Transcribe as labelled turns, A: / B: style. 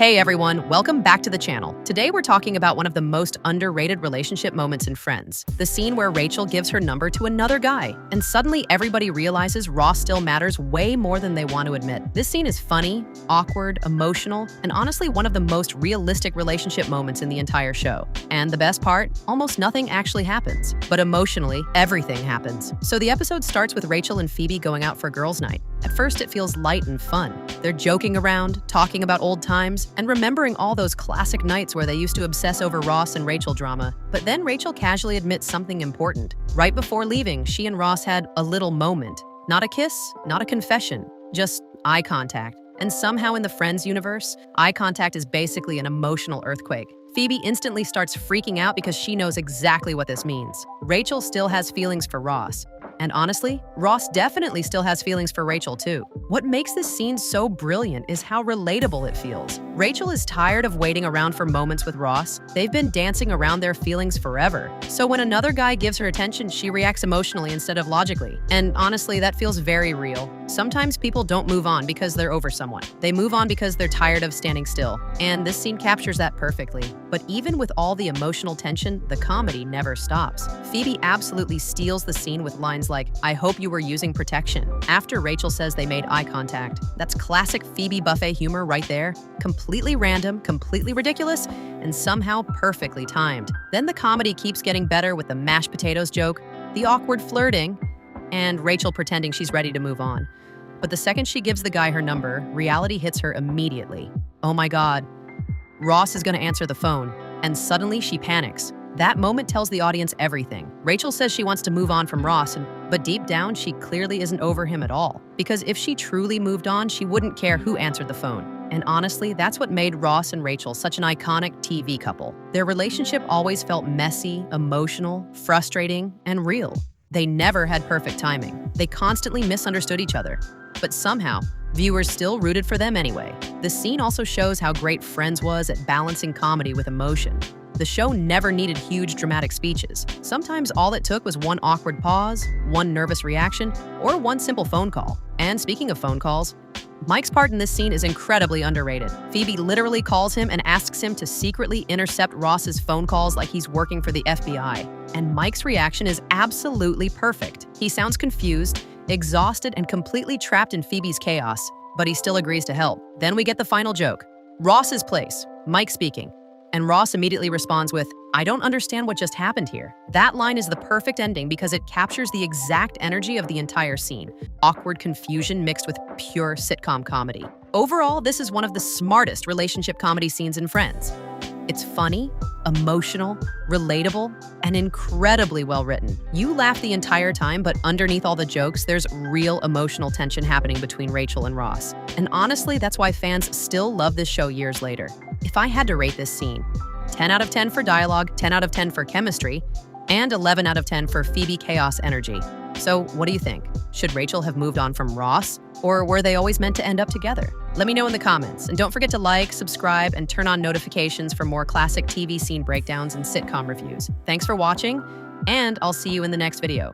A: Hey everyone, welcome back to the channel. Today we're talking about one of the most underrated relationship moments in Friends. The scene where Rachel gives her number to another guy, and suddenly everybody realizes Ross still matters way more than they want to admit. This scene is funny, awkward, emotional, and honestly one of the most realistic relationship moments in the entire show. And the best part, almost nothing actually happens. But emotionally, everything happens. So the episode starts with Rachel and Phoebe going out for girls' night. At first it feels light and fun. They're joking around, talking about old times, and remembering all those classic nights where they used to obsess over Ross and Rachel drama. But then Rachel casually admits something important. Right before leaving, she and Ross had a little moment. Not a kiss, not a confession, just eye contact. And somehow in the Friends universe, eye contact is basically an emotional earthquake. Phoebe instantly starts freaking out because she knows exactly what this means. Rachel still has feelings for Ross. And honestly, Ross definitely still has feelings for Rachel too. What makes this scene so brilliant is how relatable it feels. Rachel is tired of waiting around for moments with Ross. They've been dancing around their feelings forever. So when another guy gives her attention, she reacts emotionally instead of logically. And honestly, that feels very real. Sometimes people don't move on because they're over someone. They move on because they're tired of standing still. And this scene captures that perfectly. But even with all the emotional tension, the comedy never stops. Phoebe absolutely steals the scene with lines like, "I hope you were using protection," after Rachel says they made eye contact. That's classic Phoebe Buffay humor right there. Completely random, completely ridiculous, and somehow perfectly timed. Then the comedy keeps getting better with the mashed potatoes joke, the awkward flirting, and Rachel pretending she's ready to move on. But the second she gives the guy her number, reality hits her immediately. Oh my God, Ross is gonna answer the phone, and suddenly she panics. That moment tells the audience everything. Rachel says she wants to move on from Ross, but deep down, she clearly isn't over him at all. Because if she truly moved on, she wouldn't care who answered the phone. And honestly, that's what made Ross and Rachel such an iconic TV couple. Their relationship always felt messy, emotional, frustrating, and real. They never had perfect timing. They constantly misunderstood each other. But somehow, viewers still rooted for them anyway. The scene also shows how great Friends was at balancing comedy with emotion. The show never needed huge dramatic speeches. Sometimes all it took was one awkward pause, one nervous reaction, or one simple phone call. And speaking of phone calls, Mike's part in this scene is incredibly underrated. Phoebe literally calls him and asks him to secretly intercept Ross's phone calls like he's working for the FBI. And Mike's reaction is absolutely perfect. He sounds confused, exhausted, and completely trapped in Phoebe's chaos, but he still agrees to help. Then we get the final joke. Ross's place, Mike speaking. And Ross immediately responds with, "I don't understand what just happened here." That line is the perfect ending because it captures the exact energy of the entire scene. Awkward confusion mixed with pure sitcom comedy. Overall, this is one of the smartest relationship comedy scenes in Friends. It's funny, emotional, relatable, and incredibly well written. You laugh the entire time, but underneath all the jokes, there's real emotional tension happening between Rachel and Ross. And honestly, that's why fans still love this show years later. If I had to rate this scene, 10 out of 10 for dialogue, 10 out of 10 for chemistry, and 11 out of 10 for Phoebe chaos energy. So what do you think? Should Rachel have moved on from Ross? Or were they always meant to end up together? Let me know in the comments. And don't forget to like, subscribe, and turn on notifications for more classic TV scene breakdowns and sitcom reviews. Thanks for watching, and I'll see you in the next video.